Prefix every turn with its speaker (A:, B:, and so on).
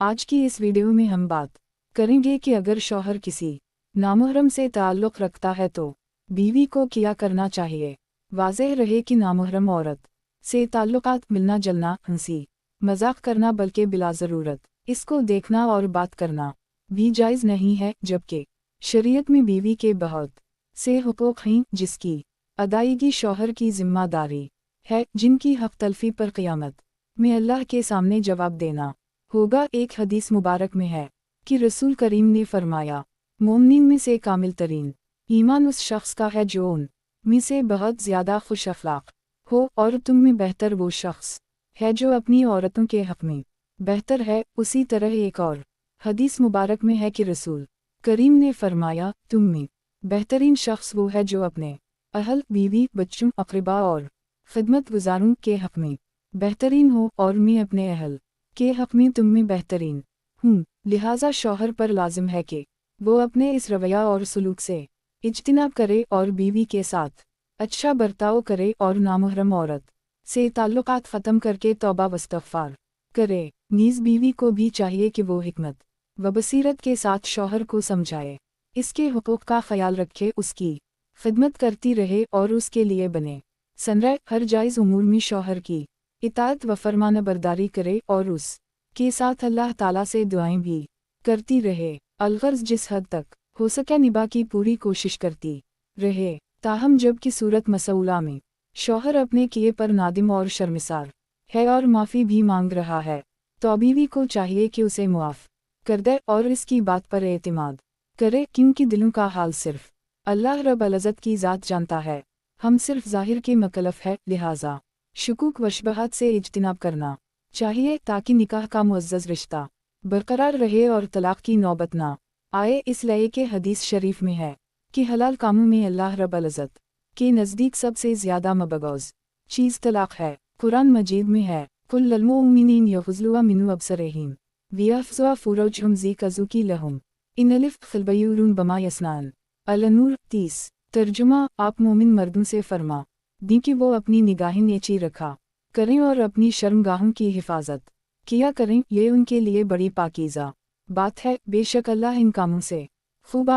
A: آج کی اس ویڈیو میں ہم بات کریں گے کہ اگر شوہر کسی نامحرم سے تعلق رکھتا ہے تو بیوی کو کیا کرنا چاہیے۔ واضح رہے کہ نامحرم عورت سے تعلقات ملنا جلنا، ہنسی مذاق کرنا بلکہ بلا ضرورت اس کو دیکھنا اور بات کرنا بھی جائز نہیں ہے، جبکہ شریعت میں بیوی کے بہت سے حقوق ہیں جس کی ادائیگی شوہر کی ذمہ داری ہے، جن کی حق تلفی پر قیامت میں اللہ کے سامنے جواب دینا ہوگا۔ ایک حدیث مبارک میں ہے کہ رسول کریم نے فرمایا، مومنین میں سے کامل ترین ایمان اس شخص کا ہے جو ان میں سے بہت زیادہ خوش اخلاق ہو، اور تم میں بہتر وہ شخص ہے جو اپنی عورتوں کے حق میں بہتر ہے۔ اسی طرح ایک اور حدیث مبارک میں ہے کہ رسول کریم نے فرمایا، تم میں بہترین شخص وہ ہے جو اپنے اہل، بیوی، بچوں، اقربا اور خدمت گزاروں کے حق میں بہترین ہو، اور میں اپنے اہل کے حق میں تم میں بہترین ہوں۔ لہٰذا شوہر پر لازم ہے کہ وہ اپنے اس رویہ اور سلوک سے اجتناب کرے اور بیوی کے ساتھ اچھا برتاؤ کرے، اور نامحرم عورت سے تعلقات ختم کر کے توبہ واستغفار کرے۔ نیز بیوی کو بھی چاہیے کہ وہ حکمت و بصیرت کے ساتھ شوہر کو سمجھائے، اس کے حقوق کا خیال رکھے، اس کی خدمت کرتی رہے اور اس کے لیے بنے سنرے ہر جائز امور میں شوہر کی اطاعت و فرمان برداری کرے، اور اس کے ساتھ اللہ تعالیٰ سے دعائیں بھی کرتی رہے۔ الغرض جس حد تک ہو سکے نباہ کی پوری کوشش کرتی رہے۔ تاہم جب کی صورت مسئولہ میں شوہر اپنے کیے پر نادم اور شرمسار ہے اور معافی بھی مانگ رہا ہے، تو بیوی کو چاہیے کہ اسے معاف کر دے اور اس کی بات پر اعتماد کرے، کیونکہ دلوں کا حال صرف اللہ رب العزت کی ذات جانتا ہے، ہم صرف ظاہر کے مکلف ہے۔ لہٰذا شکوک و شبہات سے اجتناب کرنا چاہیے تاکہ نکاح کا معزز رشتہ برقرار رہے اور طلاق کی نوبت نہ آئے۔ اس لیے کہ حدیث شریف میں ہے کہ حلال کاموں میں اللہ رب العزت کے نزدیک سب سے زیادہ مبغوض چیز طلاق ہے۔ قرآن مجید میں ہے، قُل لِلْمُؤْمِنِينَ يَغْضُضُوا مِنْ أَبْصَارِهِمْ وَيَحْفَظُوا فُرُوجَهُمْ ذِكْرُ لَهُمْ إِنَّ الْفِسْقَ الْبَيِّنُ بِمَا يَصْنَعُونَ۔ النور 30۔ ترجمہ، آپ مومن مردوں سے فرما دیں کہ وہ اپنی نگاہیں نیچی رکھا کریں اور اپنی شرمگاہوں کی حفاظت کیا کریں، یہ ان کے لیے بڑی پاکیزہ بات ہے۔ بے شک اللہ ان کاموں سے خوب